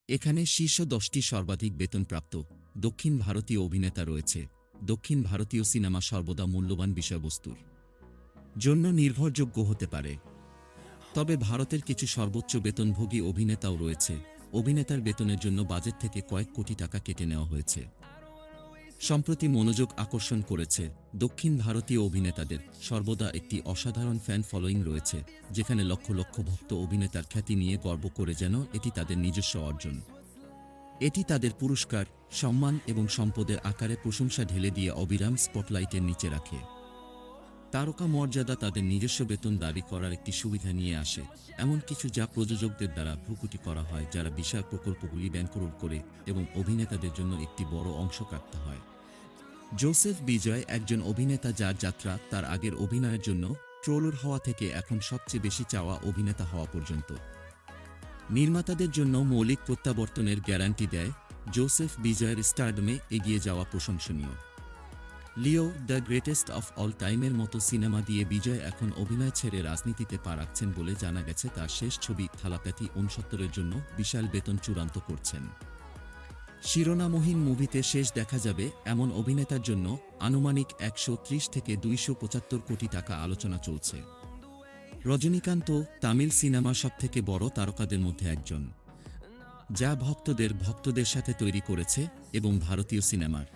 এখানে শীর্ষ 10টি সর্বাধিক বেতনপ্রাপ্ত দক্ষিণ ভারতীয় অভিনেতা রয়েছে। দক্ষিণ ভারতীয় সিনেমা সর্বদা মূল্যবান বিষয়বস্তুর জন্য নির্ভরযোগ্য হতে পারে। তবে ভারতের কিছু সর্বোচ্চ বেতনভোগী অভিনেতাও রয়েছে। অভিনেতার বেতনের জন্য বাজেট থেকে কয়েক কোটি টাকা কেটে নেওয়া হয়েছে। সম্প্রতি মনোযোগ আকর্ষণ করেছে দক্ষিণ ভারতীয় অভিনেতাদের সর্বদা একটি অসাধারণ ফ্যান ফলোয়িং রয়েছে, যেখানে লক্ষ লক্ষ ভক্ত অভিনেতার খ্যাতি নিয়ে গর্ব করে যেন এটি তাদের নিজস্ব অর্জন। এটি তাদের পুরস্কার, সম্মান এবং সম্পদের আকারে প্রশংসা ঢেলে দিয়ে অবিরাম স্পটলাইটের নিচে রাখে। তারকা মর্যাদা তাদের নিজস্ব বেতন দাবি করার একটি সুবিধা নিয়ে আসে, এমন কিছু যা প্রযোজকদের দ্বারা ভ্রুকুটি করা হয়, যারা বিশাল প্রকল্পগুলি ব্যাংকরোল করে এবং অভিনেতাদের জন্য একটি বড় অংশ কাটতে হয়। জোসেফ বিজয় একজন অভিনেতা যার যাত্রা তার আগের অভিনয়ের জন্য ট্রোলার হওয়া থেকে এখন সবচেয়ে বেশি চাওয়া অভিনেতা হওয়া পর্যন্ত নির্মাতাদের জন্য মৌলিক প্রত্যাবর্তনের গ্যারান্টি দেয়। জোসেফ বিজয়ের স্টারডমে এগিয়ে যাওয়া প্রশংসনীয়। লিও দ্য গ্রেটেস্ট অফ অল টাইমের মতো সিনেমা দিয়ে বিজয় এখন অভিনয় ছেড়ে রাজনীতিতে পা রাখছেন বলে জানা গেছে। তার শেষ ছবি থালাপ্যাথি 69-এর জন্য বিশাল বেতন চূড়ান্ত করছেন। শিরোনামহীন মুভিতে শেষ দেখা যাবে এমন অভিনেতার জন্য আনুমানিক 130 থেকে 275 কোটি টাকা আলোচনা চলছে। রজনীকান্ত তামিল সিনেমার সবথেকে বড় তারকাদের মধ্যে একজন, যা ভক্তদের সাথে তৈরি করেছে এবং ভারতীয় সিনেমার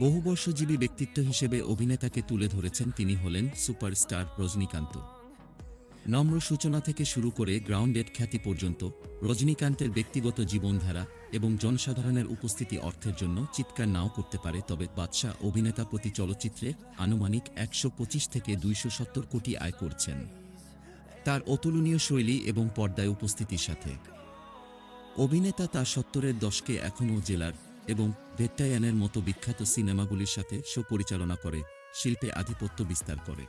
বহুবর্ষজীবী ব্যক্তিত্ব হিসেবে অভিনেতাকে তুলে ধরেছেন। তিনি হলেন সুপারস্টার রজনীকান্ত। নম্র সূচনা থেকে শুরু করে গ্রাউন্ডেড খ্যাতি পর্যন্ত রজনীকান্তের ব্যক্তিগত জীবনধারা এবং জনসাধারণের উপস্থিতি অর্থের জন্য চিৎকার নাও করতে পারে, তবে বাদশা অভিনেতা প্রতি চলচ্চিত্রে আনুমানিক 125 থেকে 270 কোটি আয় করছেন তার অতুলনীয় শৈলী এবং পর্দায় উপস্থিতির সাথে। অভিনেতা তার 70-এর দশকে এখনও জেলার এবং ভেট্টায়ানের মতো বিখ্যাত সিনেমাগুলির সাথে শো পরিচালনা করে শিল্পে আধিপত্য বিস্তার করে।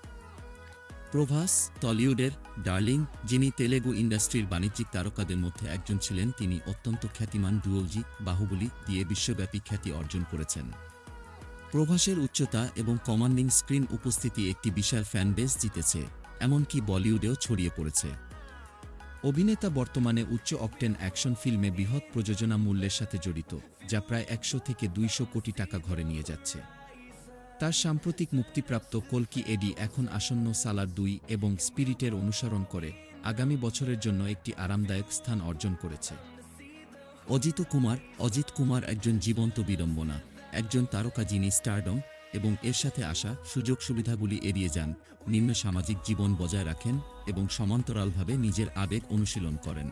প্রভাস টলিউডের ডার্লিং, যিনি তেলেগু ইন্ডাস্ট্রির বাণিজ্যিক তারকাদের মধ্যে একজন ছিলেন। তিনি অত্যন্ত খ্যাতিমান ডুয়োলজি বাহুবলী দিয়ে বিশ্বব্যাপী খ্যাতি অর্জন করেছেন। প্রভাসের উচ্চতা এবং কমান্ডিং স্ক্রিন উপস্থিতি একটি বিশাল ফ্যানবেস জিতেছে, এমনকি বলিউডেও ছড়িয়ে পড়েছে। অভিনেতা বর্তমানে উচ্চ অকটেন অ্যাকশন ফিল্মে বৃহৎ প্রযোজনা মূল্যের সাথে জড়িত, যা প্রায় 100 থেকে 200 কোটি টাকা ঘরে নিয়ে যাচ্ছে। তার সাম্প্রতিক মুক্তিপ্রাপ্ত কল্কি এডি এখন আসন্ন সালার 2 এবং স্পিরিটের অনুসরণ করে আগামী বছরের জন্য একটি আরামদায়ক স্থান অর্জন করেছে। অজিত কুমার একজন জীবন্ত বিড়ম্বনা, একজন তারকা যিনি স্টারডম এবং এর সাথে আসা সুযোগ সুবিধাগুলি এড়িয়ে যান, নিম্ন সামাজিক জীবন বজায় রাখেন এবং সমান্তরালভাবে নিজের আবেগ অনুশীলন করেন।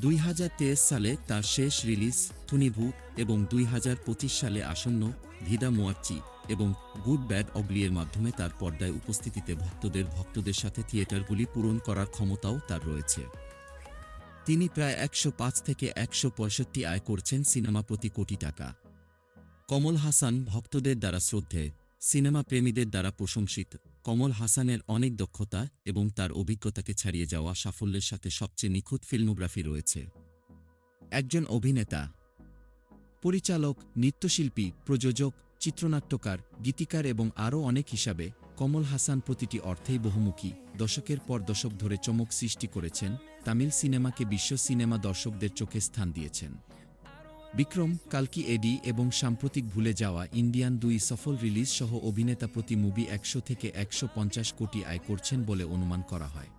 2023 সালে তার শেষ রিলিজ থুনিভু এবং 2025 সালে আসন্ন ভিদা মোয়াচ্চি এবং গুড ব্যাড অগলি-এর মাধ্যমে তার পর্দায় উপস্থিতিতে ভক্তদের সাথে থিয়েটারগুলি পূরণ করার ক্ষমতাও তার রয়েছে। তিনি প্রায় 105 থেকে 165 আয় করছেন সিনেমা প্রতি কোটি টাকা। কমল হাসান ভক্তদের দ্বারা শ্রদ্ধেয়, সিনেমা প্রেমীদের দ্বারা প্রশংসিত। কমল হাসানের অনেক দক্ষতা এবং তার অভিজ্ঞতাকে ছাড়িয়ে যাওয়া সাফল্যের সাথে সবচেয়ে নিখুঁত ফিল্মোগ্রাফি রয়েছে। একজন অভিনেতা, পরিচালক, নৃত্যশিল্পী, প্রযোজক, চিত্রনাট্যকার, গীতিকার এবং আরও অনেক হিসাবে কমল হাসান প্রতিটি অর্থেই বহুমুখী। দশকের পর দশক ধরে চমক সৃষ্টি করেছেন, তামিল সিনেমাকে বিশ্ব সিনেমা দর্শকদের চোখে স্থান দিয়েছেন। বিক্রম, কালকি এডি এবং সাম্প্রতিক ভুলে যাওয়া ইন্ডিয়ান 2 সফল রিলিজ সহ অভিনেতা প্রতি মুভি 100 থেকে 150 কোটি আয় করছেন বলে অনুমান করা হয়।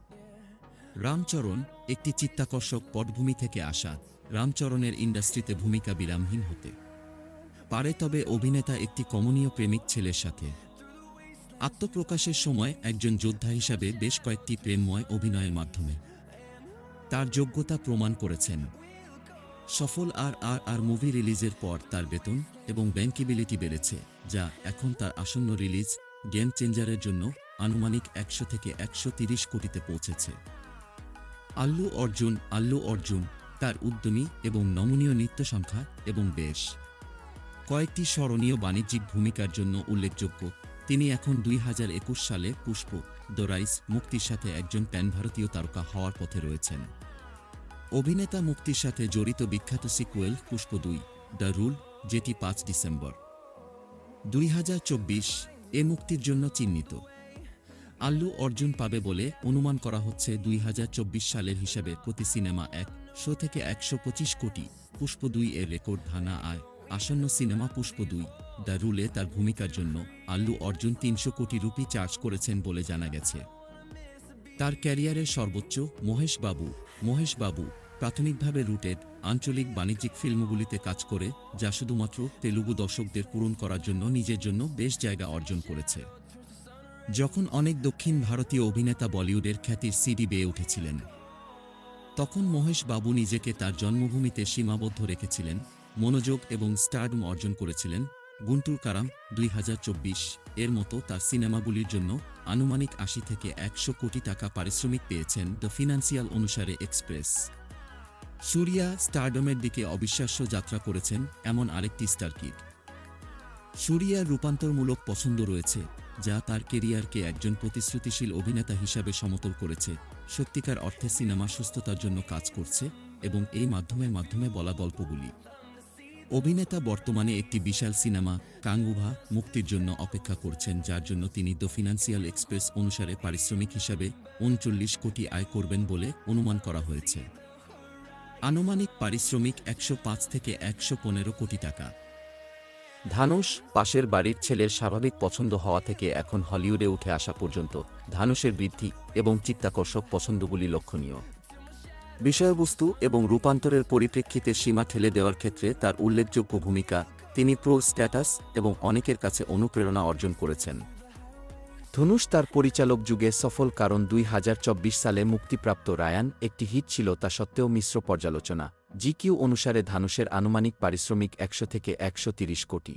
রামচরণ একটি চিত্তাকর্ষক পটভূমি থেকে আসা। রামচরণের ইন্ডাস্ট্রিতে ভূমিকা বিরামহীন হতে পারে, তবে অভিনেতা একটি কমনীয় প্রেমিক ছেলের সাথে আত্মপ্রকাশের সময় একজন যোদ্ধা হিসাবে বেশ কয়েকটি প্রেমময় অভিনয়ের মাধ্যমে তার যোগ্যতা প্রমাণ করেছেন। সফল আর মুভি রিলিজের পর তার বেতন এবং ব্যাংকেবিলিটি বেড়েছে, যা এখন তার আসন্ন রিলিজ গেম চেঞ্জারের জন্য আনুমানিক 100 থেকে 130 কোটিতে পৌঁছেছে। আল্লু অর্জুন তার উদ্যমী এবং নমনীয় নৃত্য সংখ্যা এবং বেশ কয়েকটি স্মরণীয় বাণিজ্যিক ভূমিকার জন্য উল্লেখযোগ্য। তিনি এখন 2021 সালে পুষ্প দ্য রাইস মুক্তির সাথে একজন প্যান ভারতীয় তারকা হওয়ার পথে রয়েছেন। অভিনেতা মুক্তির সাথে জড়িত বিখ্যাত সিকুয়েল পুষ্প 2 দ্য রুল, যেটি 5 ডিসেম্বর 2024 এ মুক্তির জন্য চিহ্নিত। আল্লু অর্জুন পাবে বলে অনুমান করা হচ্ছে 2024 সালের হিসাবে প্রতি সিনেমা শো থেকে ১২৫ কোটি। পুষ্প ২ এর রেকর্ড ভাঙা আয়। আসন্ন সিনেমা পুষ্প ২ দ্য রুলে তার ভূমিকার জন্য আল্লু অর্জুন ৩০০ কোটি রুপি চার্জ করেছেন বলে জানা গেছে। তার ক্যারিয়ারের সর্বোচ্চ। মহেশ বাবু প্রাথমিকভাবে রুটেড আঞ্চলিক বাণিজ্যিক ফিল্মগুলিতে কাজ করে, যা শুধুমাত্র তেলুগু দর্শকদের পূরণ করার জন্য নিজের জন্য বেশ জায়গা অর্জন করেছে। যখন অনেক দক্ষিণ ভারতীয় অভিনেতা বলিউডের খ্যাতির সিঁড়ি বেয়ে উঠেছিলেন, তখন মহেশ বাবু নিজেকে তার জন্মভূমিতে সীমাবদ্ধ রেখেছিলেন, মনোযোগ এবং স্টারডম অর্জন করেছিলেন। গুন্টুর কারাম ২০২৪ এর মতো তার সিনেমাগুলির জন্য আনুমানিক ৮০ থেকে ১০০ কোটি টাকা পারিশ্রমিক পেয়েছেন দ্য ফিনান্সিয়াল অনুসারে এক্সপ্রেস। সূর্যা স্টারডমের দিকে অবিশ্বাস্য যাত্রা করেছেন এমন আরেকটি স্টার কিড। সূর্যার রূপান্তরমূলক পছন্দ রয়েছে, যা তার কেরিয়ারকে একজন প্রতিশ্রুতিশীল অভিনেতা হিসাবে সমতল করেছে। সত্যিকার অর্থে সিনেমা সুস্থতার জন্য কাজ করছে এবং এই মাধ্যমে বলা গল্পগুলি। অভিনেতা বর্তমানে একটি বিশাল সিনেমা কাঙ্গুভা মুক্তির জন্য অপেক্ষা করছেন, যার জন্য তিনি দ্য ফিনান্সিয়াল এক্সপ্রেস অনুসারে পারিশ্রমিক হিসাবে ৩৯ কোটি আয় করবেন বলে অনুমান করা হয়েছে। আনুমানিক পারিশ্রমিক ১০৫ থেকে ১১৫ কোটি টাকা। ধানুষ পাশের বাড়ির ছেলের স্বাভাবিক পছন্দ হওয়া থেকে এখন হলিউডে উঠে আসা পর্যন্ত ধানুষের বৃদ্ধি এবং চিত্তাকর্ষক পছন্দগুলি লক্ষণীয়। বিষয়বস্তু এবং রূপান্তরের পরিপ্রেক্ষিতে সীমা ঠেলে দেওয়ার ক্ষেত্রে তার উল্লেখযোগ্য ভূমিকা। তিনি প্রো স্ট্যাটাস এবং অনেকের কাছে অনুপ্রেরণা অর্জন করেছেন। ধনুষ তার পরিচালক যুগে সফল, কারণ ২০২৪ সালে মুক্তিপ্রাপ্ত রায়ান একটি হিট ছিল, তা সত্ত্বেও মিশ্র পর্যালোচনা। জিকিউ অনুসারে ধানুষের আনুমানিক পারিশ্রমিক ১০০ থেকে ১৩০ কোটি।